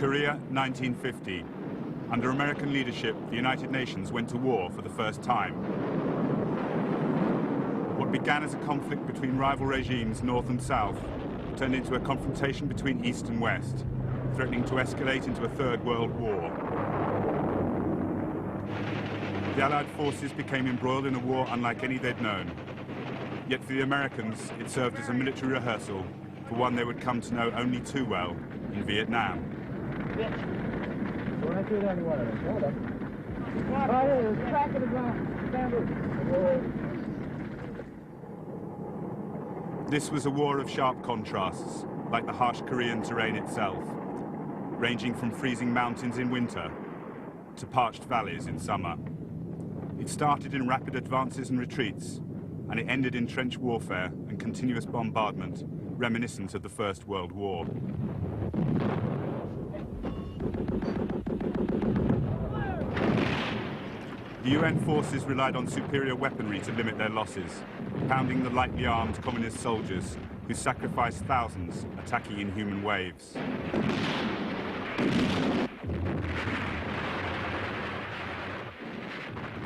Korea, 1950. Under American leadership, the United Nations went to war for the first time. What began as a conflict between rival regimes, North and South, turned into a confrontation between East and West, threatening to escalate into a Third World War. The Allied forces became embroiled in a war unlike any they'd known. Yet for the Americans, it served as a military rehearsal for one they would come to know only too well in Vietnam. This was a war of sharp contrasts, like the harsh Korean terrain itself, ranging from freezing mountains in winter to parched valleys in summer. It started in rapid advances and retreats, and it ended in trench warfare and continuous bombardment, reminiscent of the First World War. The UN forces relied on superior weaponry to limit their losses, pounding the lightly armed communist soldiers who sacrificed thousands, attacking in human waves.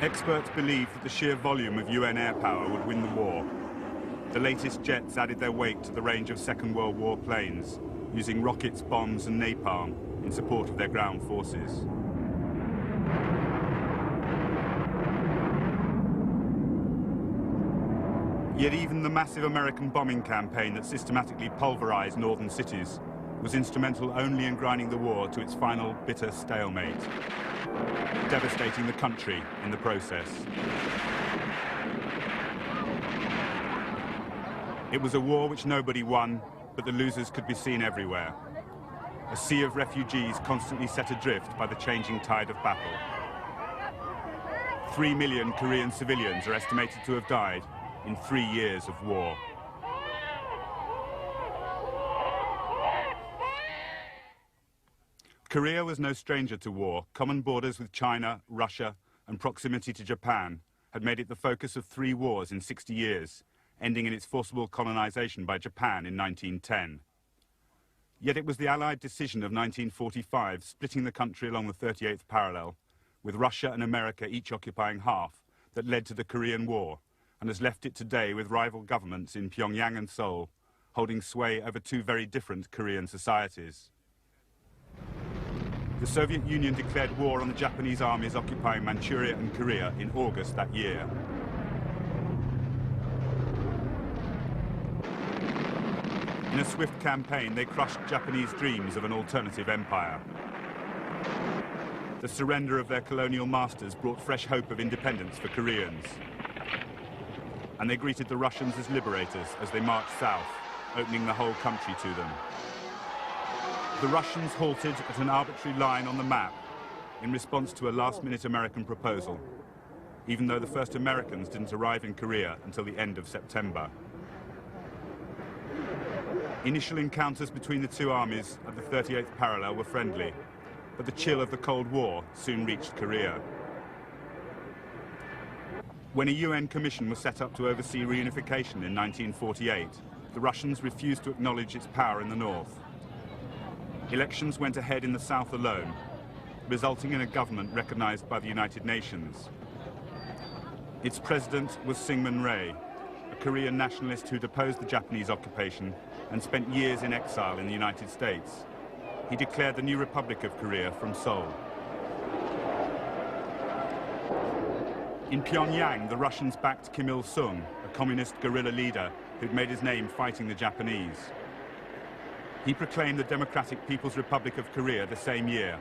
Experts believed that the sheer volume of UN air power would win the war. The latest jets added their weight to the range of Second World War planes, using rockets, bombs and napalm in support of their ground forces. Yet even the massive American bombing campaign that systematically pulverized northern cities was instrumental only in grinding the war to its final bitter stalemate, devastating the country in the process. It was a war which nobody won, but the losers could be seen everywhere. A sea of refugees constantly set adrift by the changing tide of battle. 3 million Korean civilians are estimated to have died in 3 years of war. Korea was no stranger to war. Common borders with China, Russia, and proximity to Japan had made it the focus of 3 wars in 60 years, ending in its forcible colonization by Japan in 1910. Yet it was the Allied decision of 1945, splitting the country along the 38th parallel, with Russia and America each occupying half, that led to the Korean War, and has left it today with rival governments in Pyongyang and Seoul, holding sway over 2 very different Korean societies. The Soviet Union declared war on the Japanese armies occupying Manchuria and Korea in August that year. In a swift campaign, they crushed Japanese dreams of an alternative empire. The surrender of their colonial masters brought fresh hope of independence for Koreans. And they greeted the Russians as liberators as they marched south, opening the whole country to them. The Russians halted at an arbitrary line on the map in response to a last-minute American proposal, even though the first Americans didn't arrive in Korea until the end of September. Initial encounters between the 2 armies at the 38th parallel were friendly, but the chill of the Cold War soon reached Korea. When a UN commission was set up to oversee reunification in 1948, the Russians refused to acknowledge its power in the north. Elections went ahead in the south alone, resulting in a government recognized by the United Nations. Its president was Syngman Rhee, a Korean nationalist who'd opposed the Japanese occupation and spent years in exile in the United States. He declared the new Republic of Korea from Seoul. In Pyongyang, the Russians backed Kim Il-sung, a communist guerrilla leader who'd made his name fighting the Japanese. He proclaimed the Democratic People's Republic of Korea the same year.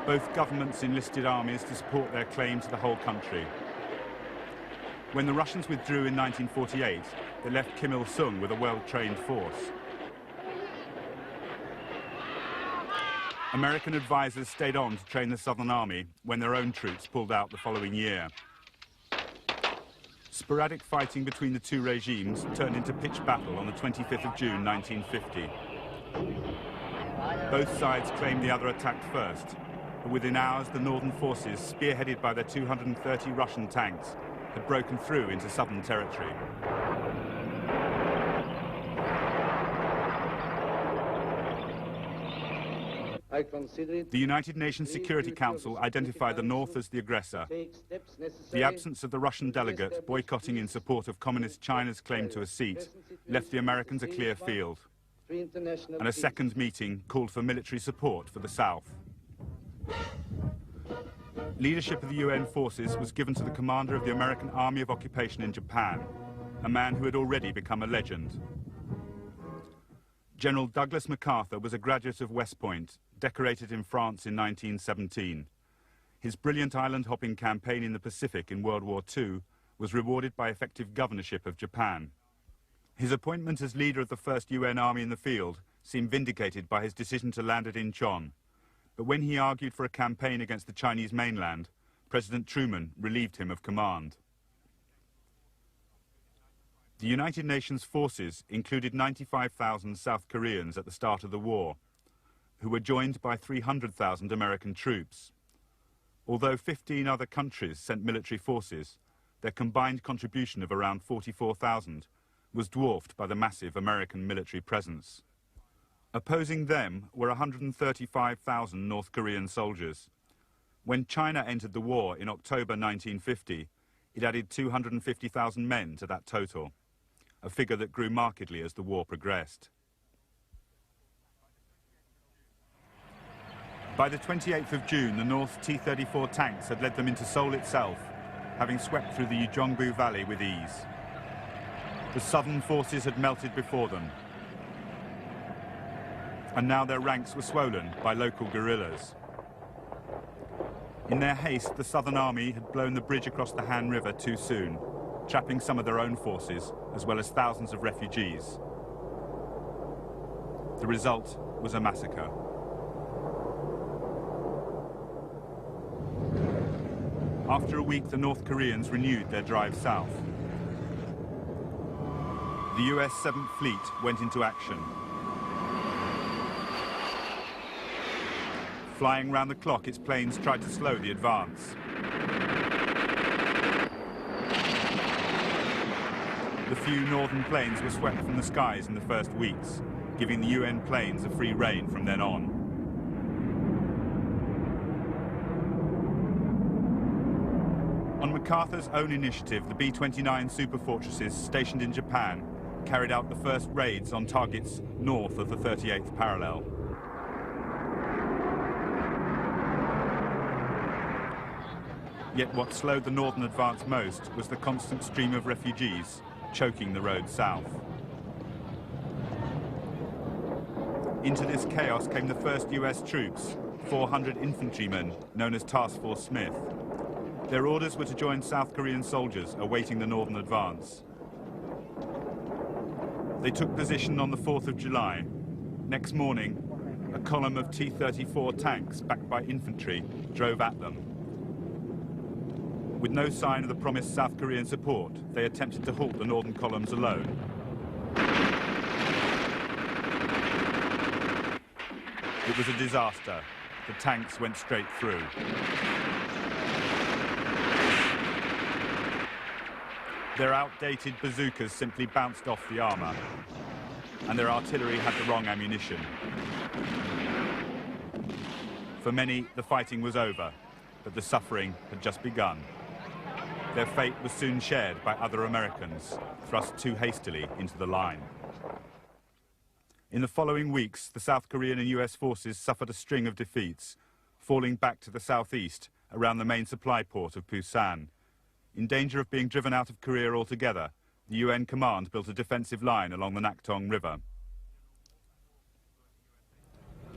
Both governments enlisted armies to support their claim to the whole country. When the Russians withdrew in 1948, they left Kim Il-sung with a well-trained force. American advisors stayed on to train the Southern Army when their own troops pulled out the following year. Sporadic fighting between the 2 regimes turned into pitched battle on the 25th of June 1950. Both sides claimed the other attacked first, but within hours the northern forces, spearheaded by their 230 Russian tanks, had broken through into southern territory. I consider it The United Nations Security Council identified the North as the aggressor. The absence of the Russian delegate boycotting in support of Communist China's claim to a seat left the Americans a clear field, and a second meeting called for military support for the South. Leadership of the UN forces was given to the commander of the American Army of Occupation in Japan, a man who had already become a legend. General Douglas MacArthur was a graduate of West Point, decorated in France in 1917. His brilliant island-hopping campaign in the Pacific in World War II was rewarded by effective governorship of Japan. His appointment as leader of the first UN army in the field seemed vindicated by his decision to land at Incheon. But when he argued for a campaign against the Chinese mainland, President Truman relieved him of command. The United Nations forces included 95,000 South Koreans at the start of the war, who were joined by 300,000 American troops. Although 15 other countries sent military forces, their combined contribution of around 44,000 was dwarfed by the massive American military presence. Opposing them were 135,000 North Korean soldiers. When China entered the war in October 1950, it added 250,000 men to that total, a figure that grew markedly as the war progressed. By the 28th of June, the North T-34 tanks had led them into Seoul itself, having swept through the Ujeongbu Valley with ease. The southern forces had melted before them, and now their ranks were swollen by local guerrillas. In their haste, the Southern Army had blown the bridge across the Han River too soon, trapping some of their own forces, as well as thousands of refugees. The result was a massacre. After a week, the North Koreans renewed their drive south. The US 7th Fleet went into action. Flying round the clock, its planes tried to slow the advance. The few northern planes were swept from the skies in the first weeks, giving the UN planes a free rein from then on. On MacArthur's own initiative, the B-29 superfortresses stationed in Japan carried out the first raids on targets north of the 38th parallel. Yet what slowed the northern advance most was the constant stream of refugees choking the road south. Into this chaos came the first US troops, 400 infantrymen known as Task Force Smith. Their orders were to join South Korean soldiers awaiting the northern advance. They took position on the 4th of July. Next morning, a column of T-34 tanks backed by infantry drove at them. With no sign of the promised South Korean support, they attempted to halt the northern columns alone. It was a disaster. The tanks went straight through. Their outdated bazookas simply bounced off the armor, and their artillery had the wrong ammunition. For many, the fighting was over, but the suffering had just begun. Their fate was soon shared by other Americans, thrust too hastily into the line. In the following weeks, the South Korean and US forces suffered a string of defeats, falling back to the southeast around the main supply port of Busan. In danger of being driven out of Korea altogether, the UN command built a defensive line along the Naktung River.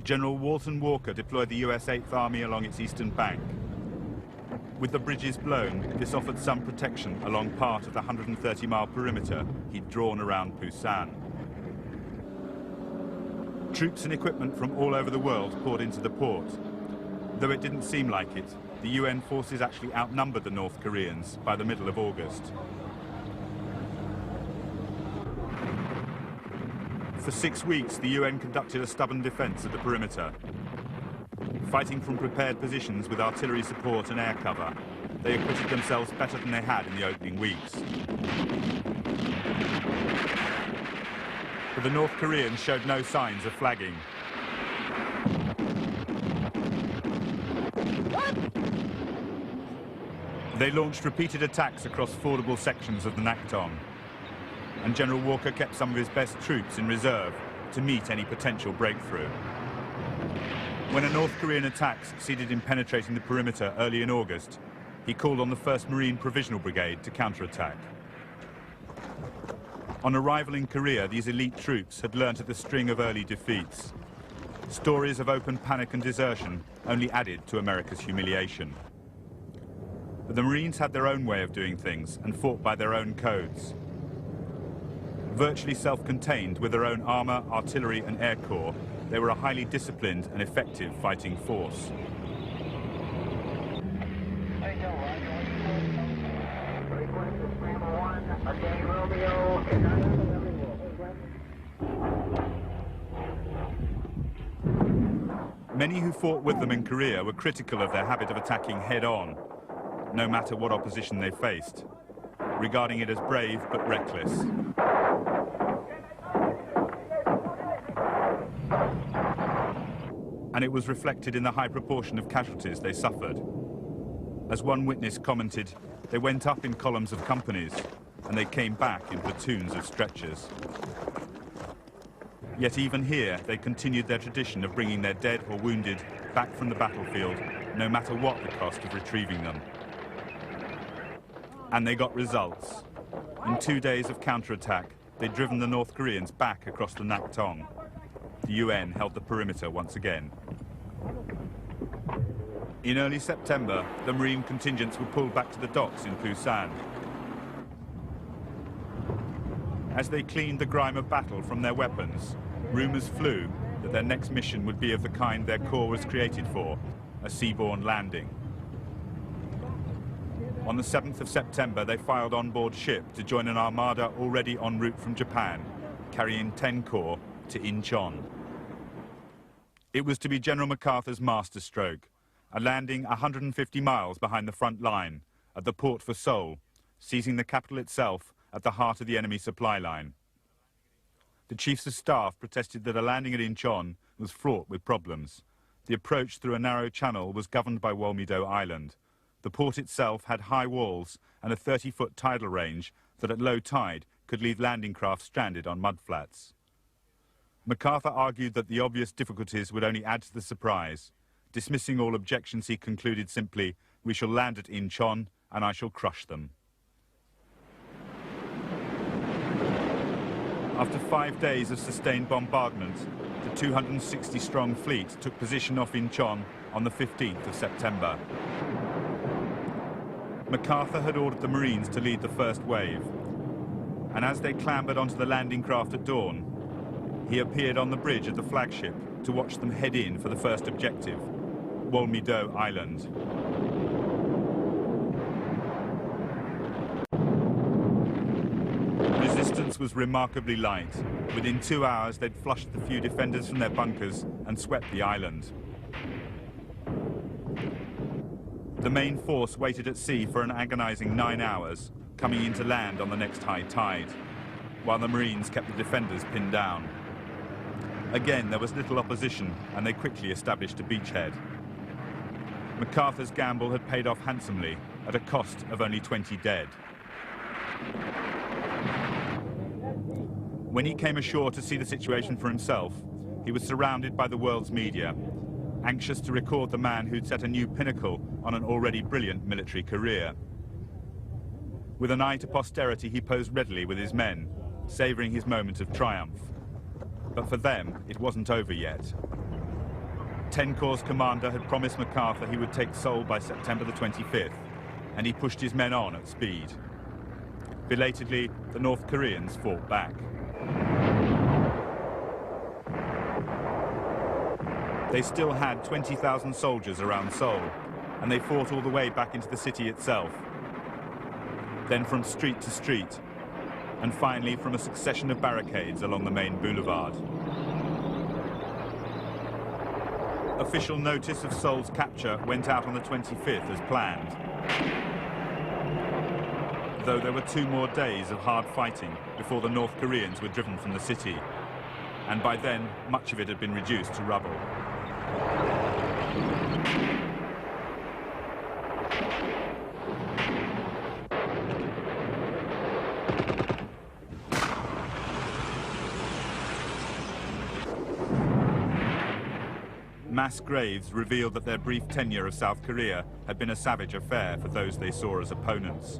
General Walton Walker deployed the US 8th Army along its eastern bank. With the bridges blown, this offered some protection along part of the 130-mile perimeter he'd drawn around Busan. Troops and equipment from all over the world poured into the port. Though it didn't seem like it, the UN forces actually outnumbered the North Koreans by the middle of August. For 6 weeks, the UN conducted a stubborn defense of the perimeter. Fighting from prepared positions with artillery support and air cover, they acquitted themselves better than they had in the opening weeks. But the North Koreans showed no signs of flagging. They launched repeated attacks across fordable sections of the Nakhtong, and General Walker kept some of his best troops in reserve to meet any potential breakthrough. When a North Korean attack succeeded in penetrating the perimeter early in August, he called on the 1st Marine Provisional Brigade to counterattack. On arrival in Korea, these elite troops had learnt of the string of early defeats. Stories of open panic and desertion only added to America's humiliation. But the Marines had their own way of doing things and fought by their own codes. Virtually self-contained with their own armour, artillery and air corps, they were a highly disciplined and effective fighting force. Many who fought with them in Korea were critical of their habit of attacking head-on, no matter what opposition they faced, regarding it as brave but reckless. And it was reflected in the high proportion of casualties they suffered. As one witness commented, they went up in columns of companies, and they came back in platoons of stretchers. Yet even here, they continued their tradition of bringing their dead or wounded back from the battlefield, no matter what the cost of retrieving them. And they got results. In 2 days of counterattack, they'd driven the North Koreans back across the Nakhtong. The UN held the perimeter once again. In early September, the Marine contingents were pulled back to the docks in Busan. As they cleaned the grime of battle from their weapons, rumours flew that their next mission would be of the kind their corps was created for, a seaborne landing. On the 7th of September, they filed on board ship to join an armada already en route from Japan, carrying 10 corps to Incheon. It was to be General MacArthur's masterstroke, a landing 150 miles behind the front line, at the port for Seoul, seizing the capital itself at the heart of the enemy supply line. The chiefs of staff protested that a landing at Incheon was fraught with problems. The approach through a narrow channel was governed by Wolmi-do Island. The port itself had high walls and a 30-foot tidal range that at low tide could leave landing craft stranded on mudflats. MacArthur argued that the obvious difficulties would only add to the surprise. Dismissing all objections, he concluded simply, "We shall land at Incheon and I shall crush them." After 5 days of sustained bombardment, the 260-strong fleet took position off Incheon on the 15th of September. MacArthur had ordered the Marines to lead the first wave, and as they clambered onto the landing craft at dawn, he appeared on the bridge of the flagship to watch them head in for the first objective, Wolmi-do Island. Resistance was remarkably light. Within 2 hours, they'd flushed the few defenders from their bunkers and swept the island. The main force waited at sea for an agonizing 9 hours, coming into land on the next high tide, while the Marines kept the defenders pinned down. Again, there was little opposition, and they quickly established a beachhead. MacArthur's gamble had paid off handsomely, at a cost of only 20 dead. When he came ashore to see the situation for himself, he was surrounded by the world's media, anxious to record the man who'd set a new pinnacle on an already brilliant military career. With an eye to posterity, he posed readily with his men, savouring his moment of triumph. But for them, it wasn't over yet. 10 Corps' commander had promised MacArthur he would take Seoul by September the 25th, and he pushed his men on at speed. Belatedly, the North Koreans fought back. They still had 20,000 soldiers around Seoul, and they fought all the way back into the city itself. Then from street to street, and finally from a succession of barricades along the main boulevard. Official notice of Seoul's capture went out on the 25th as planned. Though there were 2 more days of hard fighting before the North Koreans were driven from the city, and by then much of it had been reduced to rubble. Mass graves revealed that their brief tenure of South Korea had been a savage affair for those they saw as opponents.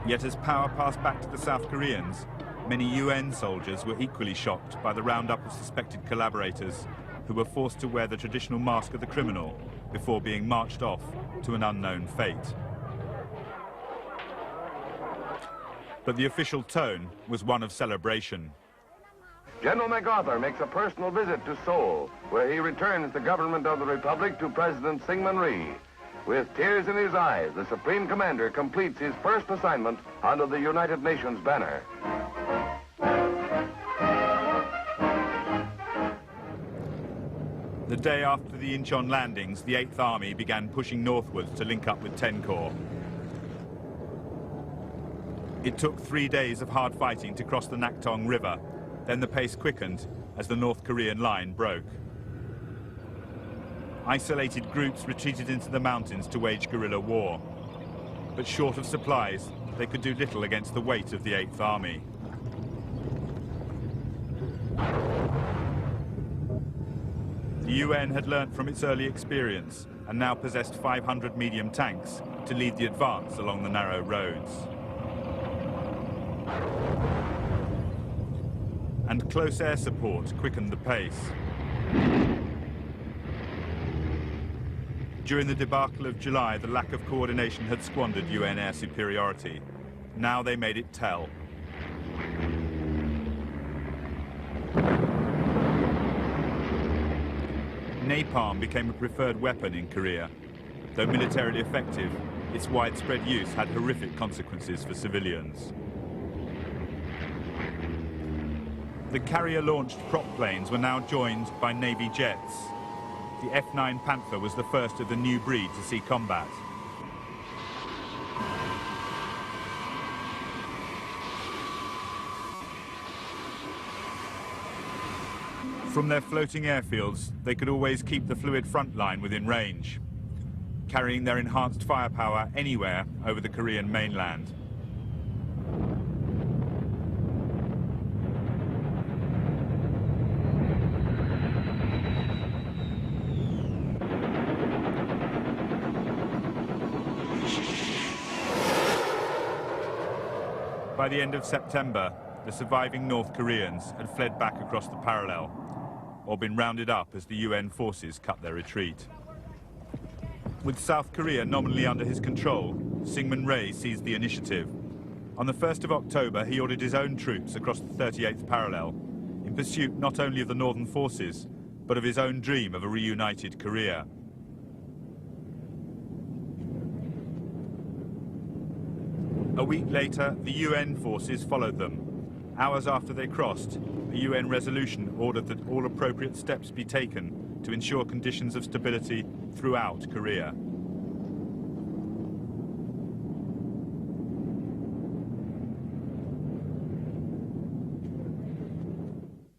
Yet as power passed back to the South Koreans, many UN soldiers were equally shocked by the roundup of suspected collaborators who were forced to wear the traditional mask of the criminal before being marched off to an unknown fate. But the official tone was one of celebration. General MacArthur makes a personal visit to Seoul, where he returns the government of the Republic to President Syngman Rhee. With tears in his eyes, the Supreme Commander completes his first assignment under the United Nations banner. The day after the Incheon landings, the 8th Army began pushing northwards to link up with 10 Corps. It took 3 days of hard fighting to cross the Naktong River. Then the pace quickened as the North Korean line broke. Isolated groups retreated into the mountains to wage guerrilla war. But short of supplies, they could do little against the weight of the 8th Army. The UN had learnt from its early experience and now possessed 500 medium tanks to lead the advance along the narrow roads. And close air support quickened the pace. During the debacle of July, the lack of coordination had squandered UN air superiority. Now they made it tell. Napalm became a preferred weapon in Korea. Though militarily effective, its widespread use had horrific consequences for civilians. The carrier-launched prop planes were now joined by Navy jets. The F-9 Panther was the first of the new breed to see combat. From their floating airfields, they could always keep the fluid front line within range, carrying their enhanced firepower anywhere over the Korean mainland. By the end of September, the surviving North Koreans had fled back across the parallel, or been rounded up as the UN forces cut their retreat. With South Korea nominally under his control, Syngman Rhee seized the initiative. On the 1st of October, he ordered his own troops across the 38th parallel, in pursuit not only of the northern forces, but of his own dream of a reunited Korea. A week later, the UN forces followed them. Hours after they crossed, a UN resolution ordered that all appropriate steps be taken to ensure conditions of stability throughout Korea.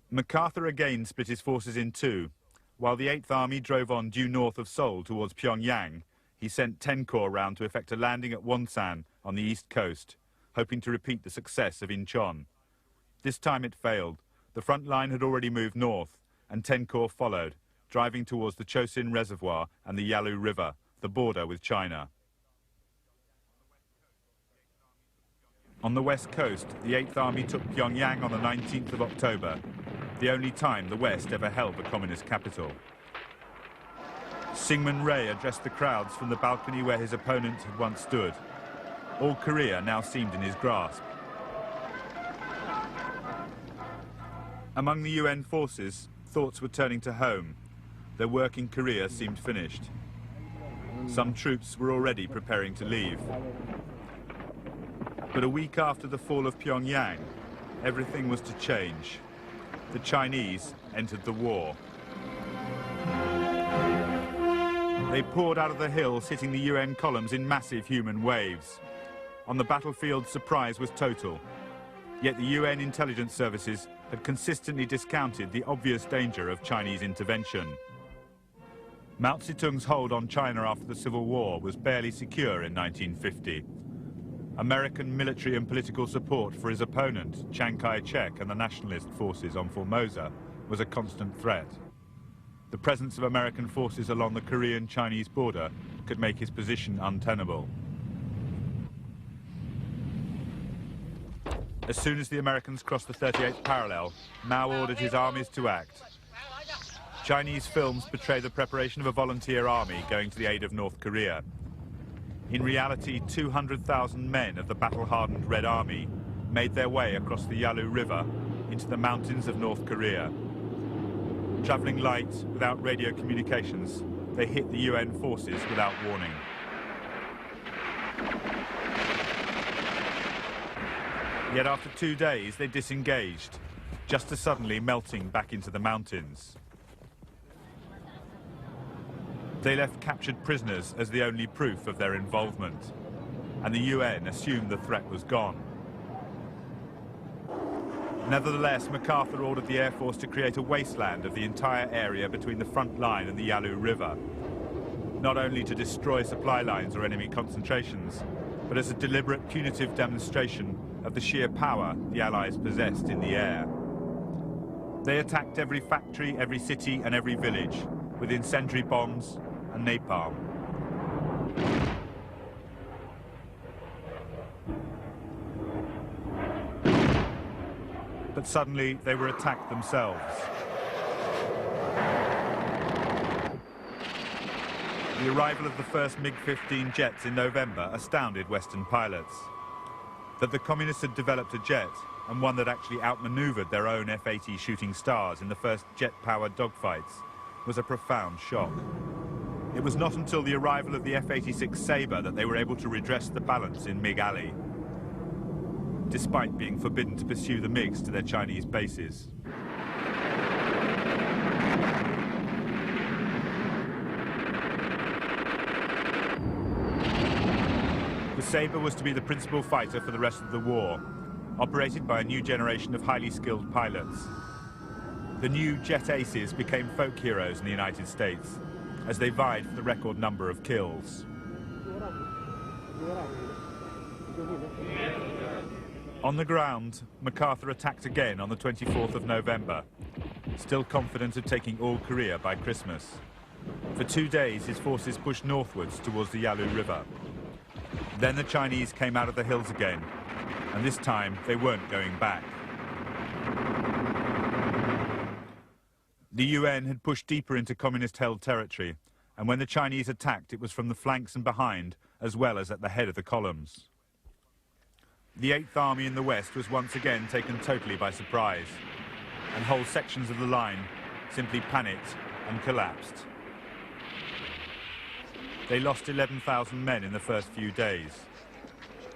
MacArthur again split his forces in two. While the 8th Army drove on due north of Seoul towards Pyongyang, he sent 10 Corps round to effect a landing at Wonsan on the east coast, hoping to repeat the success of Incheon. This time it failed. The front line had already moved north, and 10 Corps followed, driving towards the Chosin Reservoir and the Yalu River, the border with China. On the west coast, the 8th Army took Pyongyang on the 19th of October, the only time the West ever held the communist capital. Syngman Rhee addressed the crowds from the balcony where his opponent had once stood. All Korea now seemed in his grasp. Among the UN forces, thoughts were turning to home. Their work in Korea seemed finished. Some troops were already preparing to leave. But a week after the fall of Pyongyang, everything was to change. The Chinese entered the war. They poured out of the hills, hitting the UN columns in massive human waves. On the battlefield, surprise was total. Yet the UN intelligence services had consistently discounted the obvious danger of Chinese intervention. Mao Zedong's hold on China after the Civil War was barely secure in 1950. American military and political support for his opponent, Chiang Kai-shek, and the nationalist forces on Formosa was a constant threat. The presence of American forces along the Korean-Chinese border could make his position untenable. As soon as the Americans crossed the 38th parallel, Mao ordered his armies to act. Chinese films portray the preparation of a volunteer army going to the aid of North Korea. In reality, 200,000 men of the battle-hardened Red Army made their way across the Yalu River into the mountains of North Korea. Traveling light, without radio communications, they hit the UN forces without warning. Yet after 2 days, they disengaged, just as suddenly melting back into the mountains. They left captured prisoners as the only proof of their involvement, and the UN assumed the threat was gone. Nevertheless, MacArthur ordered the Air Force to create a wasteland of the entire area between the front line and the Yalu River, not only to destroy supply lines or enemy concentrations, but as a deliberate punitive demonstration of the sheer power the Allies possessed in the air. They attacked every factory, every city, and every village with incendiary bombs and napalm. But suddenly they were attacked themselves. The arrival of the first MiG-15 jets in November astounded Western pilots. That the communists had developed a jet, and one that actually outmaneuvered their own F-80 Shooting Stars in the first jet-powered dogfights, was a profound shock. It was not until the arrival of the F-86 Sabre that they were able to redress the balance in MiG Alley, despite being forbidden to pursue the MiGs to their Chinese bases. The Sabre was to be the principal fighter for the rest of the war, operated by a new generation of highly skilled pilots. The new jet aces became folk heroes in the United States, as they vied for the record number of kills. On the ground, MacArthur attacked again on the 24th of November, still confident of taking all Korea by Christmas. For 2 days, his forces pushed northwards towards the Yalu River. Then the Chinese came out of the hills again, and this time they weren't going back. The UN had pushed deeper into communist-held territory, and when the Chinese attacked, it was from the flanks and behind, as well as at the head of the columns. The 8th Army in the west was once again taken totally by surprise, and whole sections of the line simply panicked and collapsed. They lost 11,000 men in the first few days.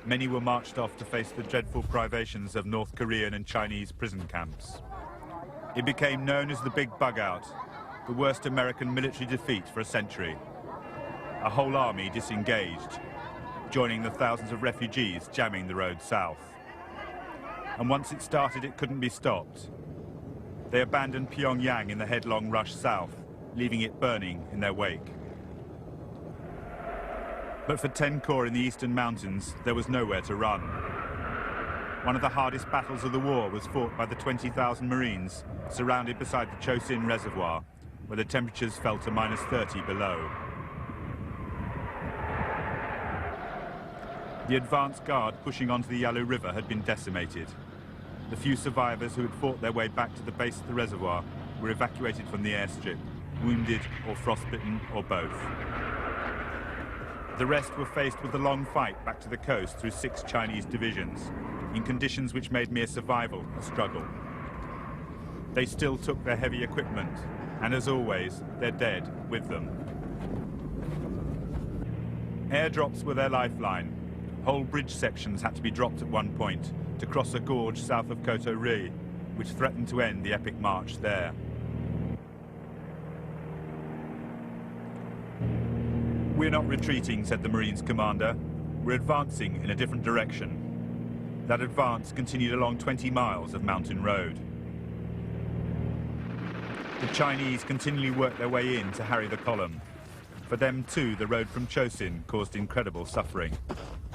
Many were marched off to face the dreadful privations of North Korean and Chinese prison camps. It became known as the Big Bug-Out, the worst American military defeat for a century. A whole army disengaged, joining the thousands of refugees jamming the road south. And once it started, it couldn't be stopped. They abandoned Pyongyang in the headlong rush south, leaving it burning in their wake. But for 10 Corps in the eastern mountains, there was nowhere to run. One of the hardest battles of the war was fought by the 20,000 Marines surrounded beside the Chosin Reservoir, where the temperatures fell to -30 below. The advance guard pushing onto the Yalu River had been decimated. The few survivors who had fought their way back to the base of the reservoir were evacuated from the airstrip, wounded or frostbitten or both. The rest were faced with the long fight back to the coast through 6 Chinese divisions, in conditions which made mere survival a struggle. They still took their heavy equipment, and as always, their dead with them. Airdrops were their lifeline. Whole bridge sections had to be dropped at one point to cross a gorge south of Koto Ri, which threatened to end the epic march there. "We're not retreating," said the Marines' commander. "We're advancing in a different direction." That advance continued along 20 miles of mountain road. The Chinese continually worked their way in to harry the column, For them too, the road from Chosin caused incredible suffering.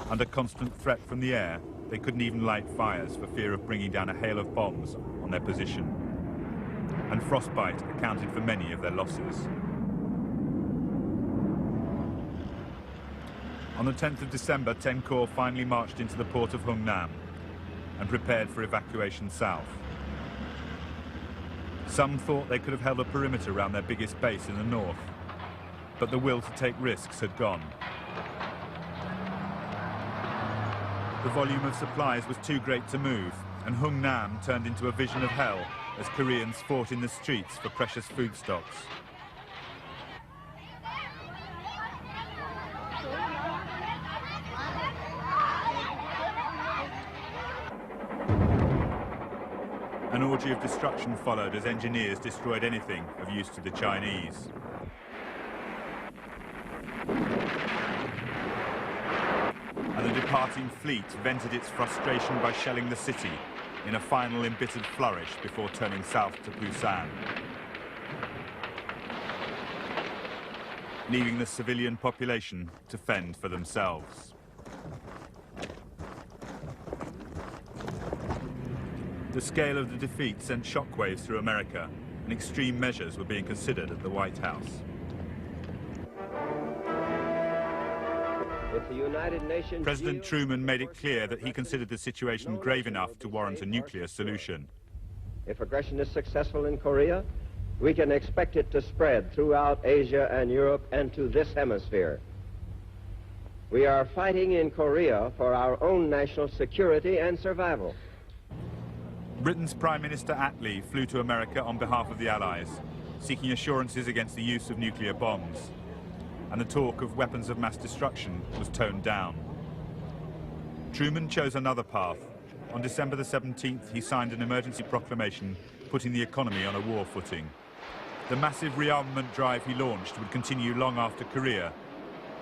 Under constant threat from the air, they couldn't even light fires for fear of bringing down a hail of bombs on their position. And frostbite accounted for many of their losses. On the 10th of December, 10 Corps finally marched into the port of Hungnam and prepared for evacuation south. Some thought they could have held a perimeter around their biggest base in the north, but the will to take risks had gone. The volume of supplies was too great to move, and Hungnam turned into a vision of hell as Koreans fought in the streets for precious foodstocks. An orgy of destruction followed as engineers destroyed anything of use to the Chinese. And the departing fleet vented its frustration by shelling the city in a final embittered flourish before turning south to Busan, leaving the civilian population to fend for themselves. The scale of the defeat sent shockwaves through America, and extreme measures were being considered at the White House. President Truman made it clear that he considered the situation grave enough to warrant a nuclear solution. If aggression is successful in Korea, we can expect it to spread throughout Asia and Europe and to this hemisphere. We are fighting in Korea for our own national security and survival. Britain's Prime Minister Attlee flew to America on behalf of the Allies, seeking assurances against the use of nuclear bombs. And the talk of weapons of mass destruction was toned down. Truman chose another path. On December the 17th, he signed an emergency proclamation putting the economy on a war footing. The massive rearmament drive he launched would continue long after Korea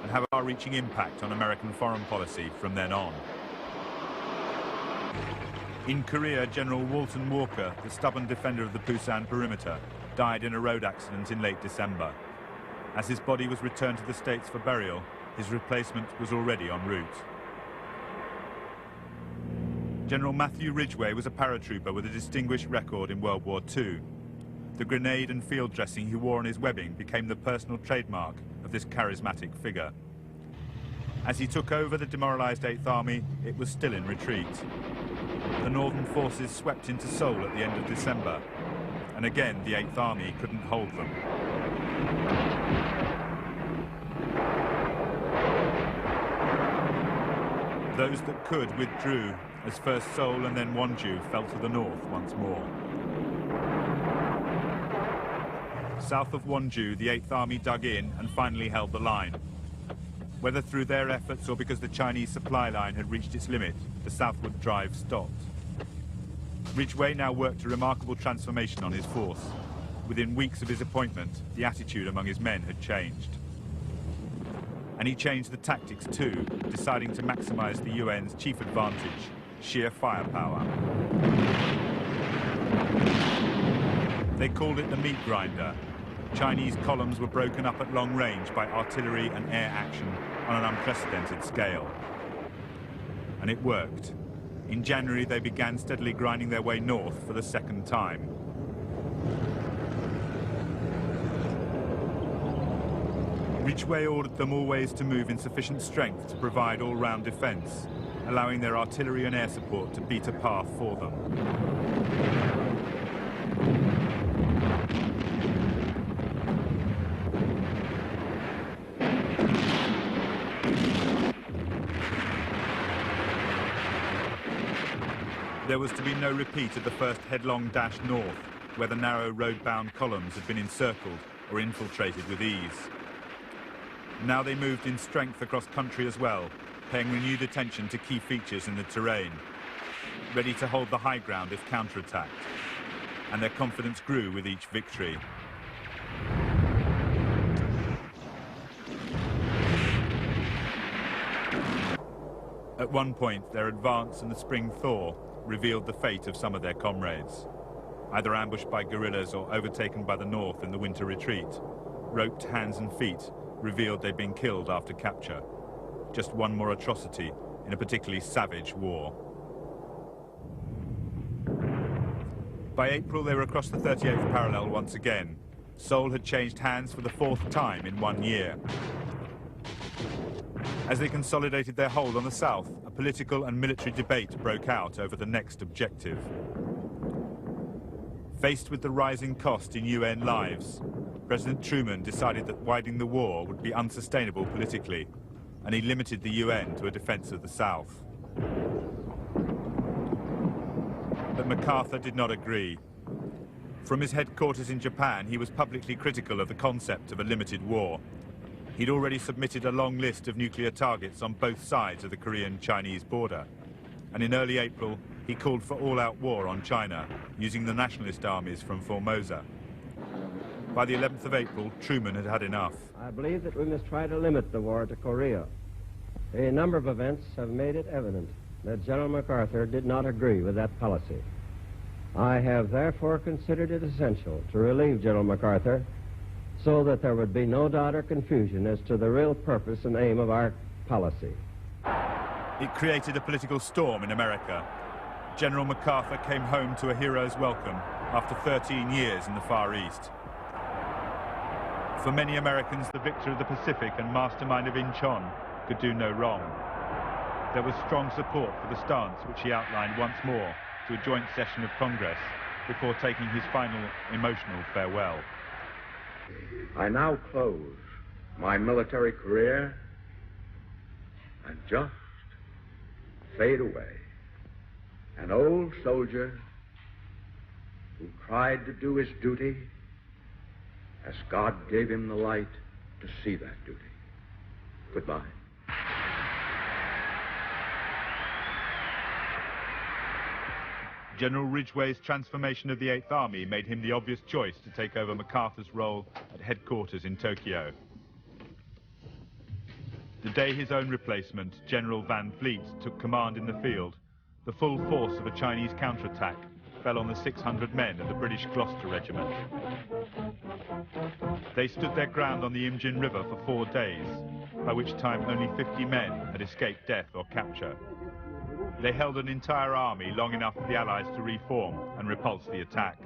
and have a far-reaching impact on American foreign policy from then on. In Korea, General Walton Walker, the stubborn defender of the Busan perimeter, died in a road accident in late December. As his body was returned to the States for burial, his replacement was already en route. General Matthew Ridgway was a paratrooper with a distinguished record in World War II. The grenade and field dressing he wore on his webbing became the personal trademark of this charismatic figure. As he took over the demoralized 8th Army, it was still in retreat. The northern forces swept into Seoul at the end of December, and again the 8th Army couldn't hold them. Those that could withdrew, as first Seoul and then Wonju fell to the north once more. South of Wonju, the 8th Army dug in and finally held the line. Whether through their efforts or because the Chinese supply line had reached its limit, the southward drive stopped. Ridgway now worked a remarkable transformation on his force. Within weeks of his appointment, the attitude among his men had changed. And he changed the tactics too, deciding to maximize the UN's chief advantage, sheer firepower. They called it the meat grinder. Chinese columns were broken up at long range by artillery and air action on an unprecedented scale. And it worked. In January, they began steadily grinding their way north for the second time. Ridgway ordered them always to move in sufficient strength to provide all-round defense, allowing their artillery and air support to beat a path for them. There was to be no repeat of the first headlong dash north, where the narrow road-bound columns had been encircled or infiltrated with ease. Now they moved in strength across country as well, paying renewed attention to key features in the terrain, ready to hold the high ground if counterattacked, and their confidence grew with each victory. At one point, their advance and the spring thaw revealed the fate of some of their comrades, either ambushed by guerrillas or overtaken by the north in the winter retreat, roped hands and feet, revealed they'd been killed after capture. Just one more atrocity in a particularly savage war. By April, they were across the 38th parallel once again. Seoul had changed hands for the 4th time in 1 year. As they consolidated their hold on the south, a political and military debate broke out over the next objective. Faced with the rising cost in UN lives, President Truman decided that widening the war would be unsustainable politically, and he limited the UN to a defense of the South. But MacArthur did not agree. From his headquarters in Japan, he was publicly critical of the concept of a limited war. He'd already submitted a long list of nuclear targets on both sides of the Korean-Chinese border. And in early April, he called for all-out war on China, using the nationalist armies from Formosa. By the 11th of April, Truman had had enough. I believe that we must try to limit the war to Korea. A number of events have made it evident that General MacArthur did not agree with that policy. I have therefore considered it essential to relieve General MacArthur so that there would be no doubt or confusion as to the real purpose and aim of our policy. It created a political storm in America. General MacArthur came home to a hero's welcome after 13 years in the Far East. For many Americans, the victor of the Pacific and mastermind of Incheon could do no wrong. There was strong support for the stance which he outlined once more to a joint session of Congress before taking his final emotional farewell. I now close my military career and just fade away. An old soldier who tried to do his duty as God gave him the light to see that duty. Goodbye. General Ridgway's transformation of the 8th Army made him the obvious choice to take over MacArthur's role at headquarters in Tokyo. The day his own replacement, General Van Fleet, took command in the field, the full force of a Chinese counterattack fell on the 600 men of the British Gloucester Regiment. They stood their ground on the Imjin River for 4 days, by which time only 50 men had escaped death or capture. They held an entire army long enough for the Allies to reform and repulse the attack.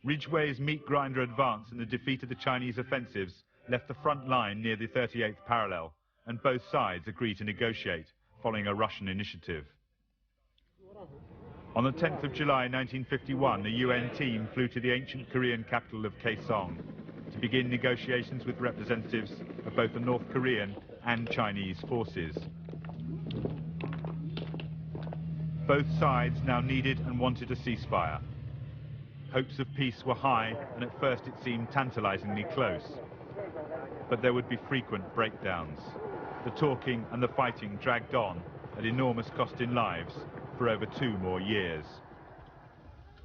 Ridgway's meat grinder advance and the defeat of the Chinese offensives left the front line near the 38th parallel, and both sides agreed to negotiate, following a Russian initiative. On the 10th of July 1951, a UN team flew to the ancient Korean capital of Kaesong to begin negotiations with representatives of both the North Korean and Chinese forces. Both sides now needed and wanted a ceasefire. Hopes of peace were high, and at first it seemed tantalizingly close. But there would be frequent breakdowns. The talking and the fighting dragged on at enormous cost in lives for over 2 more years.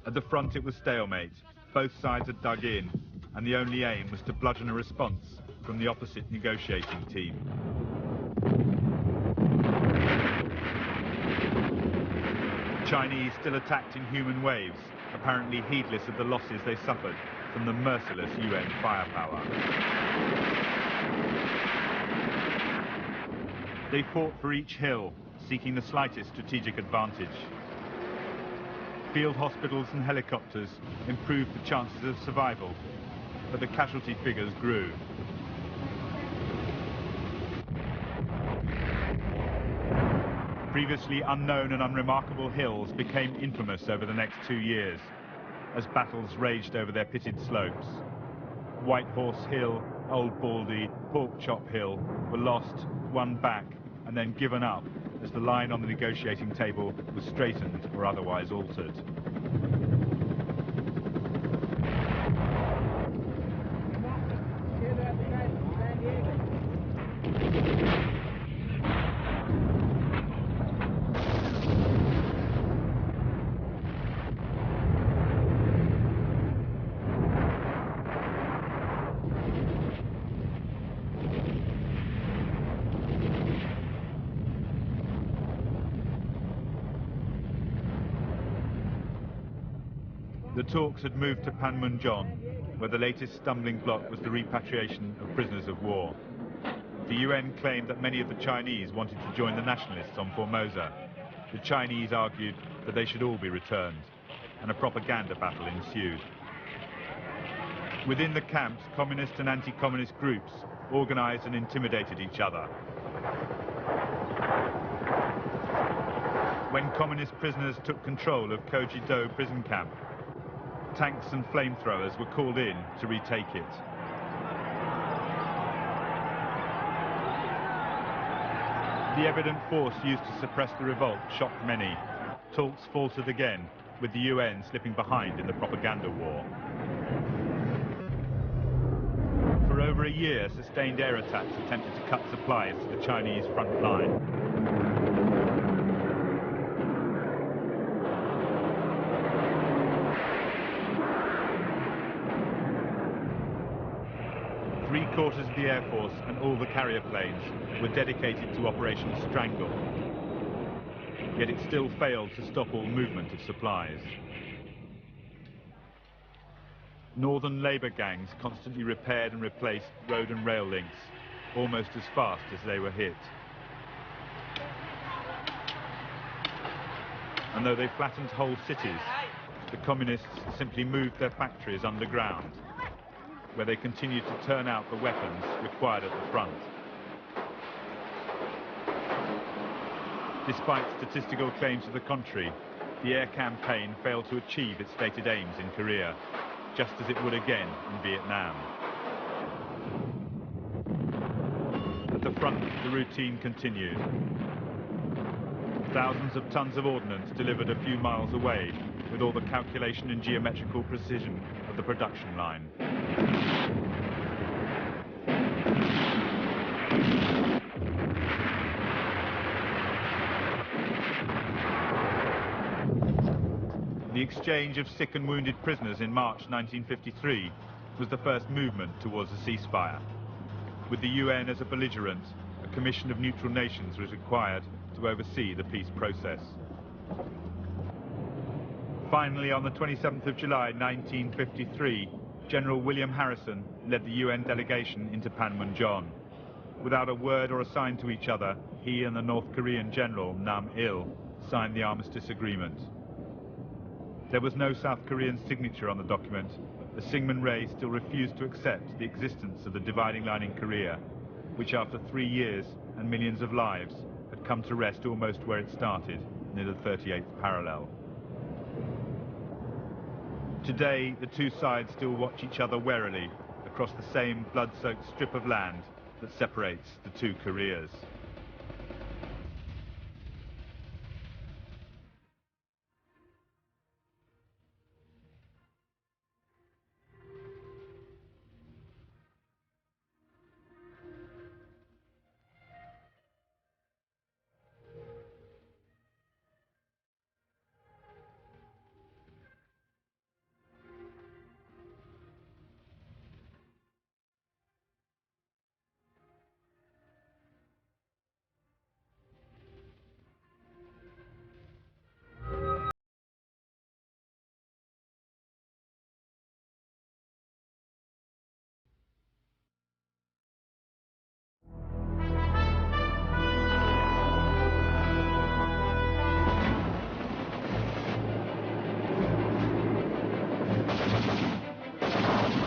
At the front it was stalemate. Both sides had dug in, and the only aim was to bludgeon a response from the opposite negotiating team. The Chinese still attacked in human waves, apparently heedless of the losses they suffered from the merciless UN firepower. They fought for each hill, seeking the slightest strategic advantage. Field hospitals and helicopters improved the chances of survival, but the casualty figures grew. Previously unknown and unremarkable hills became infamous over the next 2 years, as battles raged over their pitted slopes. White Horse Hill, Old Baldy, Pork Chop Hill were lost, won back, and then given up as the line on the negotiating table was straightened or otherwise altered. The talks had moved to Panmunjom, where the latest stumbling block was the repatriation of prisoners of war. The UN claimed that many of the Chinese wanted to join the nationalists on Formosa. The Chinese argued that they should all be returned, and a propaganda battle ensued. Within the camps, communist and anti-communist groups organized and intimidated each other. When communist prisoners took control of Kojido prison camp, tanks and flamethrowers were called in to retake it. The evident force used to suppress the revolt shocked many. Talks faltered again, with the UN slipping behind in the propaganda war. For over a year, sustained air attacks attempted to cut supplies to the Chinese front line. Three-quarters of the Air Force and all the carrier planes were dedicated to Operation Strangle. Yet it still failed to stop all movement of supplies. Northern labour gangs constantly repaired and replaced road and rail links, almost as fast as they were hit. And though they flattened whole cities, the communists simply moved their factories underground, where they continued to turn out the weapons required at the front. Despite statistical claims to the contrary, the air campaign failed to achieve its stated aims in Korea, just as it would again in Vietnam. At the front, the routine continued. Thousands of tons of ordnance delivered a few miles away, with all the calculation and geometrical precision of the production line. The exchange of sick and wounded prisoners in March 1953 was the first movement towards a ceasefire. With the UN as a belligerent, a commission of neutral nations was required to oversee the peace process. Finally, on the 27th of July 1953, General William Harrison led the UN delegation into Panmunjom. Without a word or a sign to each other, he and the North Korean General Nam Il signed the armistice agreement. There was no South Korean signature on the document, as Syngman Rhee still refused to accept the existence of the dividing line in Korea, which after 3 years and millions of lives had come to rest almost where it started, near the 38th parallel. Today, the two sides still watch each other warily across the same blood-soaked strip of land that separates the two Koreas.